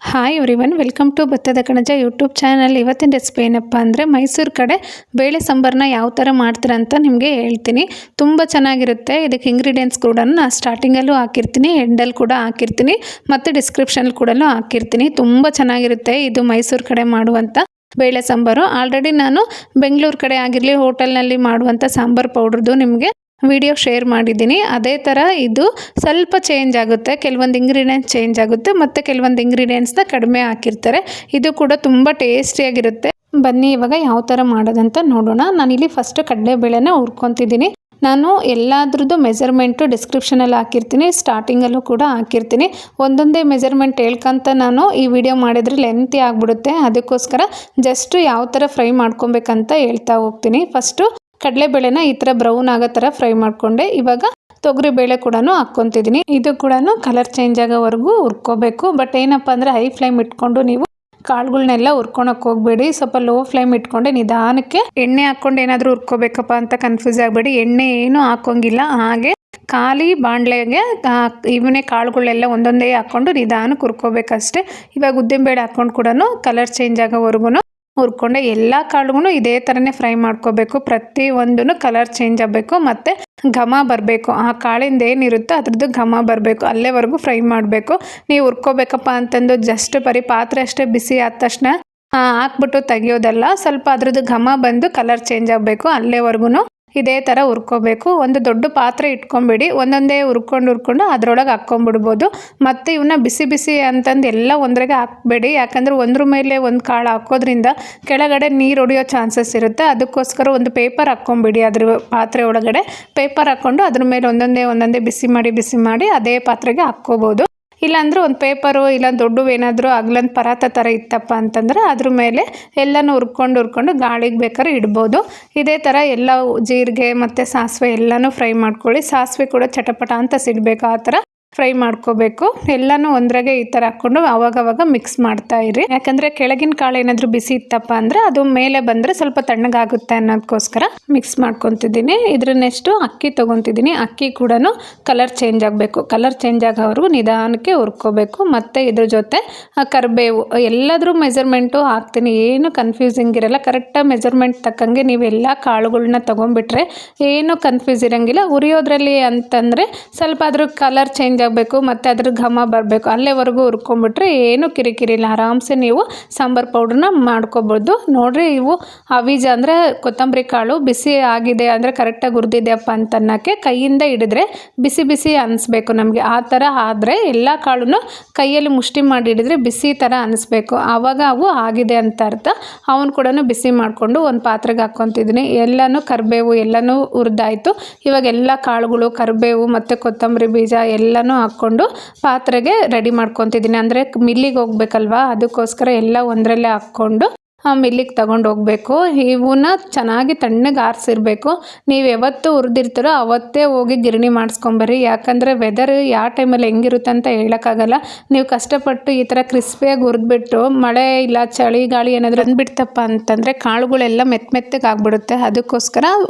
Hi everyone, welcome to ಭತ್ತದ ಕಣಜ YouTube channel. ಇವತ್ತಿನ ರೆಸಿಪಿ ಏನಪ್ಪ ಅಂದರೆ ಮೈಸೂರು ಕಡೆ ಬೇಳೆ ಸಾಂಬಾರನ್ನ ಯಾವ ಥರ ಮಾಡ್ತೀರ ಅಂತ ನಿಮಗೆ ಹೇಳ್ತೀನಿ. ತುಂಬ ಚೆನ್ನಾಗಿರುತ್ತೆ. ಇದಕ್ಕೆ ಇಂಗ್ರೀಡಿಯೆಂಟ್ಸ್ ಕೂಡ ನಾನು ಸ್ಟಾರ್ಟಿಂಗಲ್ಲೂ ಹಾಕಿರ್ತೀನಿ, ಎಂಡಲ್ಲಿ ಕೂಡ ಹಾಕಿರ್ತೀನಿ ಮತ್ತು ಡಿಸ್ಕ್ರಿಪ್ಷನಲ್ಲಿ ಕೂಡ ಹಾಕಿರ್ತೀನಿ. ತುಂಬ ಚೆನ್ನಾಗಿರುತ್ತೆ ಇದು ಮೈಸೂರು ಕಡೆ ಮಾಡುವಂಥ ಬೇಳೆ ಸಾಂಬಾರು. ಆಲ್ರೆಡಿ ನಾನು ಬೆಂಗಳೂರು ಕಡೆ ಆಗಿರಲಿ ಹೋಟೆಲ್ನಲ್ಲಿ ಮಾಡುವಂಥ ಸಾಂಬಾರು ಪೌಡ್ರದ್ದು ನಿಮಗೆ ವಿಡಿಯೋ ಶೇರ್ ಮಾಡಿದ್ದೀನಿ. ಅದೇ ಥರ ಇದು ಸ್ವಲ್ಪ ಚೇಂಜ್ ಆಗುತ್ತೆ, ಕೆಲವೊಂದು ಇಂಗ್ರೀಡಿಯೆಂಟ್ಸ್ ಚೇಂಜ್ ಆಗುತ್ತೆ ಮತ್ತು ಕೆಲವೊಂದು ಇಂಗ್ರೀಡಿಯೆಂಟ್ಸ್ನ ಕಡಿಮೆ ಹಾಕಿರ್ತಾರೆ. ಇದು ಕೂಡ ತುಂಬ ಟೇಸ್ಟಿಯಾಗಿರುತ್ತೆ. ಬನ್ನಿ ಇವಾಗ ಯಾವ ಥರ ಮಾಡೋದಂತ ನೋಡೋಣ. ನಾನಿಲ್ಲಿ ಫಸ್ಟ್ ಕಡಲೆಬೇಳೆನ ಹುರ್ಕೊತಿದ್ದೀನಿ. ನಾನು ಎಲ್ಲದ್ರದ್ದು ಮೆಜರ್ಮೆಂಟು ಡಿಸ್ಕ್ರಿಪ್ಷನಲ್ಲಿ ಹಾಕಿರ್ತೀನಿ, ಸ್ಟಾರ್ಟಿಂಗಲ್ಲೂ ಕೂಡ ಹಾಕಿರ್ತೀನಿ. ಒಂದೊಂದೇ ಮೆಜರ್ಮೆಂಟ್ ಹೇಳ್ಕೊಂತ ನಾನು ಈ ವಿಡಿಯೋ ಮಾಡಿದರೆ ಲೆಂತಿ ಆಗಿಬಿಡುತ್ತೆ. ಅದಕ್ಕೋಸ್ಕರ ಜಸ್ಟ್ ಯಾವ ಥರ ಫ್ರೈ ಮಾಡ್ಕೊಬೇಕಂತ ಹೇಳ್ತಾ ಹೋಗ್ತೀನಿ. ಫಸ್ಟು ಕಡಲೆಬೇಳೆನ ಈ ಥರ ಬ್ರೌನ್ ಆಗೋ ಥರ ಫ್ರೈ ಮಾಡಿಕೊಂಡೆ. ಇವಾಗ ತೊಗರಿಬೇಳೆ ಕೂಡ ಹಾಕ್ಕೊತಿದ್ದೀನಿ. ಇದು ಕೂಡ ಕಲರ್ ಚೇಂಜ್ ಆಗೋವರೆಗೂ ಹುರ್ಕೋಬೇಕು. ಬಟ್ ಏನಪ್ಪ ಅಂದರೆ ಹೈ ಫ್ಲೇಮ್ ಇಟ್ಕೊಂಡು ನೀವು ಕಾಳುಗಳನ್ನೆಲ್ಲ ಹುರ್ಕೊಳಕ್ಕೆ ಹೋಗಬೇಡಿ. ಸ್ವಲ್ಪ ಲೋ ಫ್ಲೇಮ್ ಇಟ್ಕೊಂಡೆ ನಿಧಾನಕ್ಕೆ ಎಣ್ಣೆ ಹಾಕ್ಕೊಂಡು ಏನಾದರೂ ಹುರ್ಕೋಬೇಕಪ್ಪ ಅಂತ ಕನ್ಫ್ಯೂಸ್ ಆಗಬೇಡಿ. ಎಣ್ಣೆ ಏನೂ ಹಾಕೋಂಗಿಲ್ಲ, ಹಾಗೆ ಖಾಲಿ ಬಾಣಲೆಗೆ ಇವನ್ನೇ ಕಾಳುಗಳೆಲ್ಲ ಒಂದೊಂದೇ ಹಾಕ್ಕೊಂಡು ನಿಧಾನಕ್ಕೆ ಹುರ್ಕೋಬೇಕಷ್ಟೆ. ಇವಾಗ ಉದ್ದಿನಬೇಳೆ ಹಾಕ್ಕೊಂಡು ಕೂಡ ಕಲರ್ ಚೇಂಜ್ ಆಗೋವರೆಗೂ ಹುರ್ಕೊಂಡೆ. ಎಲ್ಲ ಕಾಳುಗಳು ಇದೇ ಥರನೇ ಫ್ರೈ ಮಾಡ್ಕೋಬೇಕು. ಪ್ರತಿಯೊಂದೂ ಕಲರ್ ಚೇಂಜ್ ಆಗಬೇಕು ಮತ್ತು ಘಮ ಬರಬೇಕು. ಆ ಕಾಳಿಂದ ಏನಿರುತ್ತೋ ಅದ್ರದ್ದು ಘಮ ಬರಬೇಕು, ಅಲ್ಲೇವರೆಗೂ ಫ್ರೈ ಮಾಡಬೇಕು. ನೀವು ಹುರ್ಕೋಬೇಕಪ್ಪ ಅಂತಂದು ಜಸ್ಟ್ ಬರೀ ಪಾತ್ರೆ ಅಷ್ಟೇ ಬಿಸಿ ಆದ ತಕ್ಷಣ ಹಾಕ್ಬಿಟ್ಟು ತೆಗಿಯೋದಲ್ಲ. ಸ್ವಲ್ಪ ಅದ್ರದ್ದು ಘಮ ಬಂದು ಕಲರ್ ಚೇಂಜ್ ಆಗಬೇಕು, ಅಲ್ಲೇವರೆಗೂ ಇದೇ ಥರ ಹುರ್ಕೋಬೇಕು. ಒಂದು ದೊಡ್ಡ ಪಾತ್ರೆ ಇಟ್ಕೊಂಬಿಡಿ, ಒಂದೊಂದೇ ಹುರ್ಕೊಂಡು ಅದರೊಳಗೆ ಹಾಕ್ಕೊಂಬಿಡ್ಬೋದು. ಮತ್ತು ಇವನ್ನ ಬಿಸಿ ಬಿಸಿ ಅಂತಂದು ಎಲ್ಲ ಒಂದ್ರಾಗೆ ಹಾಕಬೇಡಿ, ಯಾಕಂದರೆ ಒಂದ್ರ ಮೇಲೆ ಒಂದು ಕಾಳು ಹಾಕೋದ್ರಿಂದ ಕೆಳಗಡೆ ನೀರು ಹೊಡಿಯೋ ಚಾನ್ಸಸ್ ಇರುತ್ತೆ. ಅದಕ್ಕೋಸ್ಕರ ಒಂದು ಪೇಪರ್ ಹಾಕ್ಕೊಂಬಿಡಿ. ಅದ್ರ ಪಾತ್ರೆ ಒಳಗಡೆ ಪೇಪರ್ ಹಾಕ್ಕೊಂಡು ಅದ್ರ ಮೇಲೆ ಒಂದೊಂದೇ ಬಿಸಿ ಮಾಡಿ ಅದೇ ಪಾತ್ರೆಗೆ ಹಾಕ್ಕೋಬೋದು. ಇಲ್ಲಾಂದ್ರೆ ಒಂದು ಪೇಪರು ಇಲ್ಲ ದೊಡ್ಡವೇನಾದರೂ ಅಗ್ಲಂದು ಪರಾತ ಥರ ಇತ್ತಪ್ಪ ಅಂತಂದರೆ ಅದ್ರ ಮೇಲೆ ಎಲ್ಲನೂ ಹುರ್ಕೊಂಡು ಗಾಳಿಗೆ ಬೇಕಾದ್ರೆ ಇಡ್ಬೋದು. ಇದೇ ಥರ ಎಲ್ಲ ಜೀರಿಗೆ ಮತ್ತು ಸಾಸಿವೆ ಎಲ್ಲನೂ ಫ್ರೈ ಮಾಡ್ಕೊಳ್ಳಿ. ಸಾಸಿವೆ ಕೂಡ ಚಟಪಟ ಅಂತ ಸಿಡಬೇಕು, ಆ ಥರ ಫ್ರೈ ಮಾಡ್ಕೋಬೇಕು. ಎಲ್ಲನೂ ಒಂದ್ರಾಗೆ ಈ ಥರ ಹಾಕ್ಕೊಂಡು ಅವಾಗವಾಗ ಮಿಕ್ಸ್ ಮಾಡ್ತಾ ಇರಿ. ಯಾಕಂದರೆ ಕೆಳಗಿನ ಕಾಳು ಏನಾದರೂ ಬಿಸಿ ಇತ್ತಪ್ಪ ಅಂದರೆ ಅದು ಮೇಲೆ ಬಂದರೆ ಸ್ವಲ್ಪ ತಣ್ಣಗಾಗುತ್ತೆ ಅನ್ನೋದಕ್ಕೋಸ್ಕರ ಮಿಕ್ಸ್ ಮಾಡ್ಕೊತಿದ್ದೀನಿ. ಇದ್ರ ನೆಕ್ಸ್ಟು ಅಕ್ಕಿ ತೊಗೊತಿದ್ದೀನಿ. ಅಕ್ಕಿ ಕೂಡ ಕಲರ್ ಚೇಂಜ್ ಆಗಬೇಕು. ಕಲರ್ ಚೇಂಜ್ ಆಗೋವರೆಗೂ ನಿಧಾನಕ್ಕೆ ಹುರ್ಕೋಬೇಕು. ಮತ್ತು ಇದ್ರ ಜೊತೆ ಕರಿಬೇವು ಎಲ್ಲಾದರೂ ಮೆಜರ್ಮೆಂಟು ಹಾಕ್ತೀನಿ, ಏನು ಕನ್ಫ್ಯೂಸಿಂಗ್ ಇರಲ್ಲ. ಕರೆಕ್ಟಾಗಿ ಮೆಜರ್ಮೆಂಟ್ ತಕ್ಕಂಗೆ ನೀವೆಲ್ಲ ಕಾಳುಗಳನ್ನ ತೊಗೊಂಡ್ಬಿಟ್ರೆ ಏನು ಕನ್ಫ್ಯೂಸ್ ಇರೋಂಗಿಲ್ಲ. ಹುರಿಯೋದ್ರಲ್ಲಿ ಅಂತಂದರೆ ಸ್ವಲ್ಪ ಅದ್ರ ಕಲರ್ ಚೇಂಜ್ ಆಗಬೇಕು ಮತ್ತು ಅದ್ರ ಘಮ ಬರಬೇಕು, ಅಲ್ಲೇವರೆಗೂ ಹುರ್ಕೊಂಡ್ಬಿಟ್ರೆ ಏನು ಕಿರಿಕಿರಿ ಇಲ್ಲ. ಆರಾಮ್ಸೆ ನೀವು ಸಾಂಬಾರು ಪೌಡ್ರನ್ನ ಮಾಡ್ಕೊಬೋದು. ನೋಡಿರಿ, ಇವು ಅವೀಜ ಅಂದರೆ ಕೊತ್ತಂಬರಿ ಕಾಳು ಬಿಸಿ ಆಗಿದೆ ಅಂದರೆ ಕರೆಕ್ಟಾಗಿ ಹುರಿದಿದೆಯಪ್ಪ ಅಂತ ಅನ್ನೋಕ್ಕೆ ಕೈಯಿಂದ ಹಿಡಿದ್ರೆ ಬಿಸಿ ಅನಿಸ್ಬೇಕು ನಮಗೆ. ಆ ಥರ ಆದರೆ ಎಲ್ಲ ಕಾಳನ್ನು ಕೈಯಲ್ಲಿ ಮುಷ್ಟಿ ಮಾಡಿ ಹಿಡಿದ್ರೆ ಬಿಸಿ ಥರ ಅನಿಸ್ಬೇಕು, ಆವಾಗ ಅವು ಆಗಿದೆ ಅಂತ ಅರ್ಥ. ಅವನು ಕೂಡ ಬಿಸಿ ಮಾಡಿಕೊಂಡು ಒಂದು ಪಾತ್ರೆಗೆ ಹಾಕ್ಕೊತಿದ್ದೀನಿ. ಎಲ್ಲನೂ ಕರಿಬೇವು ಎಲ್ಲನೂ ಹುರಿದಾಯಿತು. ಇವಾಗ ಎಲ್ಲ ಕಾಳುಗಳು ಕರಿಬೇವು ಮತ್ತು ಕೊತ್ತಂಬರಿ ಬೀಜ ಎಲ್ಲನೂ ಹಾಕ್ಕೊಂಡು ಪಾತ್ರೆಗೆ ರೆಡಿ ಮಾಡ್ಕೊತಿದ್ದೀನಿ. ಅಂದರೆ ಮಿಲ್ಲಿಗೆ ಹೋಗ್ಬೇಕಲ್ವಾ, ಅದಕ್ಕೋಸ್ಕರ ಎಲ್ಲ ಒಂದರಲ್ಲೇ ಹಾಕ್ಕೊಂಡು ಮಿಲ್ಲಿಗೆ ತಗೊಂಡು ಹೋಗಬೇಕು. ಇವನ್ನ ಚೆನ್ನಾಗಿ ತಣ್ಣಗೆ ಆರಿಸಿರ್ಬೇಕು. ನೀವು ಯಾವತ್ತು ಹುರಿದಿರ್ತೀರೋ ಅವತ್ತೇ ಹೋಗಿ ಗಿರಣಿ ಮಾಡಿಸ್ಕೊಂಬರ್ರಿ. ಯಾಕಂದರೆ ವೆದರ್ ಯಾವ ಟೈಮಲ್ಲಿ ಹೆಂಗಿರುತ್ತೆ ಅಂತ ಹೇಳೋಕ್ಕಾಗಲ್ಲ. ನೀವು ಕಷ್ಟಪಟ್ಟು ಈ ಥರ ಕ್ರಿಸ್ಪಿಯಾಗಿ ಹುರಿದ್ಬಿಟ್ಟು ಮಳೆ ಇಲ್ಲ ಚಳಿ ಗಾಳಿ ಏನಾದರೂ ಅಂದ್ಬಿಡ್ತಪ್ಪ ಅಂತಂದರೆ ಕಾಳುಗಳೆಲ್ಲ ಮೆತ್ತಗೆ ಆಗಿಬಿಡುತ್ತೆ. ಅದಕ್ಕೋಸ್ಕರ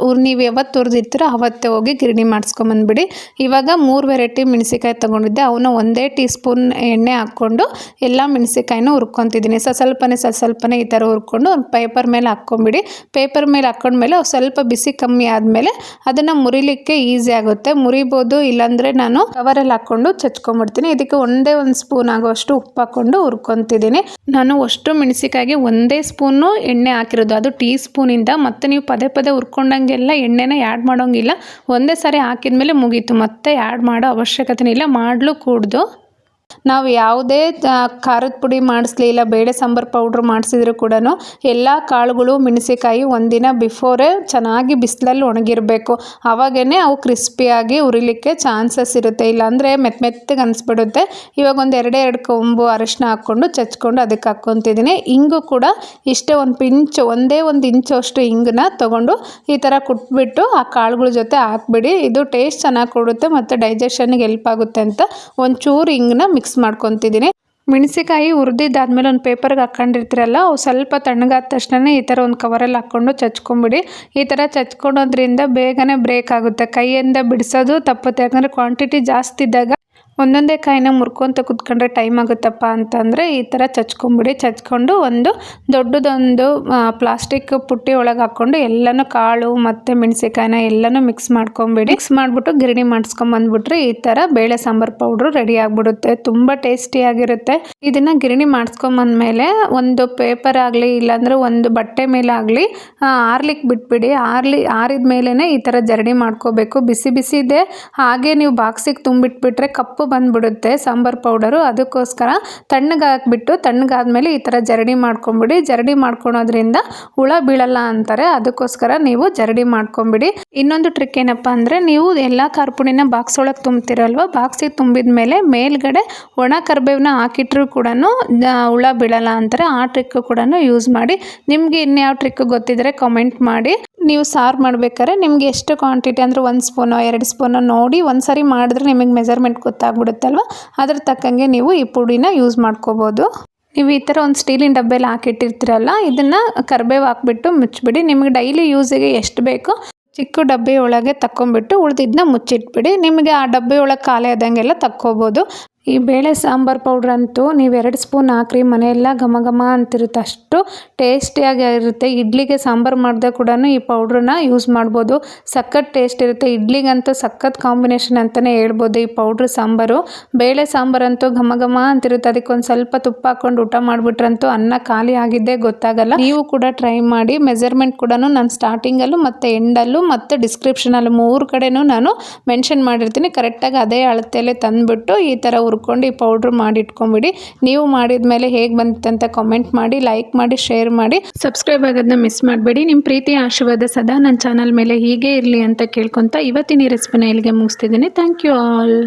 ನೀವು ಯಾವತ್ತು ಹುರಿದಿರ್ತೀರೋ ಅವತ್ತೇ ಹೋಗಿ ಗಿರಣಿ ಮಾಡಿಸ್ಕೊಂಬಂದ್ಬಿಡಿ. ಇವಾಗ 3 ವೆರೈಟಿ ಮೆಣಸಿಕಾಯಿ ತೊಗೊಂಡಿದ್ದೆ. ಅವನ್ನ 1 ಟೀ ಸ್ಪೂನ್ ಎಣ್ಣೆ ಹಾಕ್ಕೊಂಡು ಎಲ್ಲ ಮೆಣಸಿಕಾಯಿನೂ ಹುರ್ಕೊತಿದ್ದೀನಿ. ಸ್ವಲ್ಪನೇ ಈ ಥರ ಹುರ್ಕೊಂಡು ಒಂದು ಪೇಪರ್ ಮೇಲೆ ಹಾಕ್ಕೊಂಬಿಡಿ. ಪೇಪರ್ ಮೇಲೆ ಹಾಕ್ಕೊಂಡ್ಮೇಲೆ ಸ್ವಲ್ಪ ಬಿಸಿ ಕಮ್ಮಿ ಆದಮೇಲೆ ಅದನ್ನು ಮುರಿಲಿಕ್ಕೆ ಈಸಿ ಆಗುತ್ತೆ. ಮುರಿಬೋದು, ಇಲ್ಲಾಂದರೆ ನಾನು ಕವರಲ್ಲಿ ಹಾಕ್ಕೊಂಡು ಚಚ್ಕೊಂಡ್ಬಿಡ್ತೀನಿ. ಇದಕ್ಕೆ ಒಂದೇ ಒಂದು ಸ್ಪೂನ್ ಆಗೋಷ್ಟು ಉಪ್ಪು ಹಾಕ್ಕೊಂಡು ಹುರ್ಕೊತಿದ್ದೀನಿ. ನಾನು ಅಷ್ಟು ಮೆಣಸಿಕಾಯಿಗೆ 1 ಸ್ಪೂನು ಎಣ್ಣೆ ಹಾಕಿರೋದು, ಅದು ಟೀ ಸ್ಪೂನಿಂದ. ಮತ್ತು ನೀವು ಪದೇ ಹುರ್ಕೊಂಡಂಗೆಲ್ಲ ಎಣ್ಣೆನ ಆ್ಯಡ್ ಮಾಡೋಂಗಿಲ್ಲ. ಒಂದೇ ಸಾರಿ ಹಾಕಿದ್ಮೇಲೆ ಮುಗೀತು, ಮತ್ತೆ ಆ್ಯಡ್ ಮಾಡೋ ಅವಶ್ಯಕತೆ ಇಲ್ಲ, ಮಾಡಲು ಕೂಡ್ದು. ನಾವು ಯಾವುದೇ ಖಾರದ ಪುಡಿ ಮಾಡಿಸ್ಲಿ ಇಲ್ಲ ಬೇಳೆ ಸಾಂಬಾರು ಪೌಡ್ರ್ ಮಾಡಿಸಿದ್ರು ಕೂಡ ಎಲ್ಲ ಕಾಳುಗಳು ಮೆಣಸಿಕಾಯಿ ಒಂದಿನ ಬಿಫೋರೇ ಚೆನ್ನಾಗಿ ಬಿಸಿಲಲ್ಲಿ ಒಣಗಿರಬೇಕು. ಆವಾಗೇ ಅವು ಕ್ರಿಸ್ಪಿಯಾಗಿ ಉರಿಲಿಕ್ಕೆ ಚಾನ್ಸಸ್ ಇರುತ್ತೆ, ಇಲ್ಲಾಂದರೆ ಮೆತ್ತಗೆ ಅನಿಸ್ಬಿಡುತ್ತೆ. ಇವಾಗ ಒಂದು 2 ಕೊಂಬು ಅರಿಶಿನ ಹಾಕ್ಕೊಂಡು ಚಚ್ಕೊಂಡು ಅದಕ್ಕೆ ಹಾಕ್ಕೊತಿದ್ದೀನಿ. ಇಂಗು ಕೂಡ ಇಷ್ಟೇ ಒಂದೇ ಒಂದು ಇಂಚು ಅಷ್ಟು ಇಂಗನ್ನ ತೊಗೊಂಡು ಈ ಥರ ಕುಟ್ಬಿಟ್ಟು ಆ ಕಾಳುಗಳ ಜೊತೆ ಹಾಕ್ಬಿಡಿ. ಇದು ಟೇಸ್ಟ್ ಚೆನ್ನಾಗಿ ಕೊಡುತ್ತೆ ಮತ್ತು ಡೈಜೆಷನ್ಗೆ ಹೆಲ್ಪ್ ಆಗುತ್ತೆ ಅಂತ ಒಂಚೂರು ಇಂಗನ್ನ ಮಿಕ್ಸ್ ಮಾಡ್ಕೊತಿದ್ದೀನಿ. ಮೆಣಸಿಕಾಯಿ ಹುರಿದಿದ್ದಾದ್ಮೇಲೆ ಒಂದು ಪೇಪರ್ಗೆ ಹಾಕ್ಕೊಂಡಿರ್ತೀರಲ್ಲ, ಅವು ಸ್ವಲ್ಪ ತಣ್ಣಗಾದ ತಕ್ಷಣ ಈ ಥರ ಒಂದು ಕವರಲ್ಲಿ ಹಾಕ್ಕೊಂಡು ಚಚ್ಕೊಂಬಿಡಿ. ಈ ಥರ ಚಚ್ಕೊಳೋದ್ರಿಂದ ಬೇಗನೆ ಬ್ರೇಕ್ ಆಗುತ್ತೆ. ಕೈಯಿಂದ ಬಿಡಿಸೋದು ತಪ್ಪುತ್ತೆ, ಯಾಕಂದರೆ ಕ್ವಾಂಟಿಟಿ ಜಾಸ್ತಿ ಇದ್ದಾಗ ಒಂದೊಂದೇ ಕಾಯಿನ ಮುರ್ಕೊಂತ ಕುತ್ಕೊಂಡ್ರೆ ಟೈಮ್ ಆಗುತ್ತಪ್ಪ ಅಂತಂದರೆ ಈ ಥರ ಚಚ್ಕೊಂಬಿಡಿ. ಚಚ್ಕೊಂಡು ಒಂದು ದೊಡ್ಡದೊಂದು ಪ್ಲಾಸ್ಟಿಕ್ ಪುಟ್ಟಿ ಒಳಗೆ ಹಾಕ್ಕೊಂಡು ಎಲ್ಲನೂ ಕಾಳು ಮತ್ತು ಮೆಣಸಿಕಾಯಿನ ಎಲ್ಲನೂ ಮಿಕ್ಸ್ ಮಾಡ್ಕೊಂಬಿಡಿ. ಮಿಕ್ಸ್ ಮಾಡಿಬಿಟ್ಟು ಗಿರಣಿ ಮಾಡಿಸ್ಕೊಂಬಂದ್ಬಿಟ್ರೆ ಈ ಥರ ಬೇಳೆ ಸಾಂಬಾರು ಪೌಡ್ರು ರೆಡಿ ಆಗಿಬಿಡುತ್ತೆ. ತುಂಬ ಟೇಸ್ಟಿಯಾಗಿರುತ್ತೆ. ಇದನ್ನು ಗಿರಣಿ ಮಾಡಿಸ್ಕೊಂಬಂದ್ಮೇಲೆ ಒಂದು ಪೇಪರ್ ಆಗಲಿ ಇಲ್ಲಾಂದರೆ ಒಂದು ಬಟ್ಟೆ ಮೇಲೆ ಆಗಲಿ ಆರ್ಲಿಕ್ಕೆ ಬಿಟ್ಬಿಡಿ. ಆರಿದ ಮೇಲೇ ಈ ಥರ ಜರಡಿ ಮಾಡ್ಕೋಬೇಕು. ಬಿಸಿ ಬಿಸಿ ಇದೆ, ಹಾಗೆ ನೀವು ಬಾಕ್ಸಿಗೆ ತುಂಬಿಟ್ಬಿಟ್ರೆ ಕಪ್ಪು ಬಂದ್ಬಿಡುತ್ತೆ ಸಾಂಬಾರು ಪೌಡರು. ಅದಕ್ಕೋಸ್ಕರ ತಣ್ಣಗಾಕ್ಬಿಟ್ಟು ತಣ್ಣಗಾದ್ಮೇಲೆ ಈ ಥರ ಜರಡಿ ಮಾಡ್ಕೊಂಬಿಡಿ. ಜರಡಿ ಮಾಡ್ಕೊಳೋದ್ರಿಂದ ಹುಳ ಬೀಳಲ್ಲ ಅಂತಾರೆ, ಅದಕ್ಕೋಸ್ಕರ ನೀವು ಜರಡಿ ಮಾಡ್ಕೊಂಬಿಡಿ. ಇನ್ನೊಂದು ಟ್ರಿಕ್ ಏನಪ್ಪ ಅಂದರೆ, ನೀವು ಎಲ್ಲ ಖಾರ ಪುಡಿನ ಬಾಕ್ಸ್ ಒಳಗೆ ತುಂಬ್ತಿರಲ್ವ, ಬಾಕ್ಸಿಗೆ ತುಂಬಿದ ಮೇಲೆ ಮೇಲ್ಗಡೆ ಒಣ ಕರಿಬೇವನ್ನ ಹಾಕಿಟ್ರೂ ಕೂಡ ಹುಳ ಬೀಳಲ್ಲ ಅಂತಾರೆ. ಆ ಟ್ರಿಕ್ ಕೂಡ ಯೂಸ್ ಮಾಡಿ. ನಿಮಗೆ ಇನ್ಯಾವ ಟ್ರಿಕ್ ಗೊತ್ತಿದ್ರೆ ಕಮೆಂಟ್ ಮಾಡಿ. ನೀವು ಸಾರು ಮಾಡ್ಬೇಕಾದ್ರೆ ನಿಮಗೆ ಎಷ್ಟು ಕ್ವಾಂಟಿಟಿ ಅಂದರೆ 1 ಸ್ಪೂನೋ 2 ಸ್ಪೂನೋ ನೋಡಿ ಒಂದ್ಸರಿ ಮಾಡಿದ್ರೆ ನಿಮಗೆ ಮೆಜರ್ಮೆಂಟ್ ಗೊತ್ತಾಗ್ಬಿಡುತ್ತಲ್ವ, ಅದ್ರ ತಕ್ಕಂಗೆ ನೀವು ಈ ಪುಡಿನ ಯೂಸ್ ಮಾಡ್ಕೋಬೋದು. ನೀವು ಈ ಥರ ಒಂದು ಸ್ಟೀಲಿನ ಡಬ್ಬೆಲ್ಲಿ ಹಾಕಿಟ್ಟಿರ್ತೀರಲ್ಲ, ಇದನ್ನು ಕರಿಬೇವು ಹಾಕ್ಬಿಟ್ಟು ಮುಚ್ಚಿಬಿಡಿ. ನಿಮಗೆ ಡೈಲಿ ಯೂಸಿಗೆ ಎಷ್ಟು ಬೇಕೋ ಚಿಕ್ಕ ಡಬ್ಬೆ ಒಳಗೆ ತಕ್ಕೊಂಬಿಟ್ಟು ಉಳಿದಿದ್ದನ್ನ ಮುಚ್ಚಿಟ್ಬಿಡಿ. ನಿಮಗೆ ಆ ಡಬ್ಬೆ ಒಳಗೆ ಖಾಲಿ ಆದಂಗೆಲ್ಲ ತಕ್ಕೋಬೋದು. ಈ ಬೇಳೆ ಸಾಂಬಾರು ಪೌಡ್ರಂತೂ ನೀವು 2 ಸ್ಪೂನ್ ಹಾಕ್ರಿ, ಮನೆಯೆಲ್ಲ ಘಮ ಘಮ ಅಂತಿರುತ್ತೆ, ಅಷ್ಟು ಟೇಸ್ಟಿಯಾಗಿರುತ್ತೆ. ಇಡ್ಲಿಗೆ ಸಾಂಬಾರು ಮಾಡಿದಾಗ ಕೂಡ ಈ ಪೌಡ್ರನ್ನ ಯೂಸ್ ಮಾಡ್ಬೋದು. ಸಖತ್ ಟೇಸ್ಟ್ ಇರುತ್ತೆ. ಇಡ್ಲಿಗಂತೂ ಸಖತ್ ಕಾಂಬಿನೇಷನ್ ಅಂತಲೇ ಹೇಳ್ಬೋದು ಈ ಪೌಡ್ರ್ ಸಾಂಬಾರು. ಬೇಳೆ ಸಾಂಬಾರಂತೂ ಘಮ ಘಮ ಅಂತಿರುತ್ತೆ. ಅದಕ್ಕೊಂದು ಸ್ವಲ್ಪ ತುಪ್ಪ ಹಾಕ್ಕೊಂಡು ಊಟ ಮಾಡಿಬಿಟ್ರಂತೂ ಅನ್ನ ಖಾಲಿ ಆಗಿದ್ದೇ ಗೊತ್ತಾಗಲ್ಲ. ನೀವು ಕೂಡ ಟ್ರೈ ಮಾಡಿ. ಮೆಜರ್ಮೆಂಟ್ ಕೂಡ ನಾನು ಸ್ಟಾರ್ಟಿಂಗಲ್ಲೂ ಮತ್ತು ಎಂಡಲ್ಲೂ ಮತ್ತು ಡಿಸ್ಕ್ರಿಪ್ಷನಲ್ಲಿ 3 ಕಡೆನೂ ನಾನು ಮೆನ್ಷನ್ ಮಾಡಿರ್ತೀನಿ. ಕರೆಕ್ಟಾಗಿ ಅದೇ ಅಳತೆಯಲ್ಲೇ ತಂದುಬಿಟ್ಟು ಈ ಥರ ಹುರ್ಕೊಂಡು ಈ ಪೌಡ್ರ್ ಮಾಡಿ ಇಟ್ಕೊಂಬಿಡಿ. ನೀವು ಮಾಡಿದ ಮೇಲೆ ಹೇಗೆ ಬಂತಂತ ಕಾಮೆಂಟ್ ಮಾಡಿ, ಲೈಕ್ ಮಾಡಿ, ಶೇರ್ ಮಾಡಿ, ಸಬ್ಸ್ಕ್ರೈಬ್ ಆಗೋದನ್ನ ಮಿಸ್ ಮಾಡಬೇಡಿ. ನಿಮ್ಮ ಪ್ರೀತಿಯ ಆಶೀರ್ವಾದ ಸದಾ ನನ್ನ ಚಾನಲ್ ಮೇಲೆ ಹೀಗೆ ಇರಲಿ ಅಂತ ಕೇಳ್ಕೊತಾ ಇವತ್ತಿನ ಈ ರೆಸಿಪಿನ ಇಲ್ಲಿಗೆ ಮುಗಿಸ್ತಿದ್ದೀನಿ. Thank you all.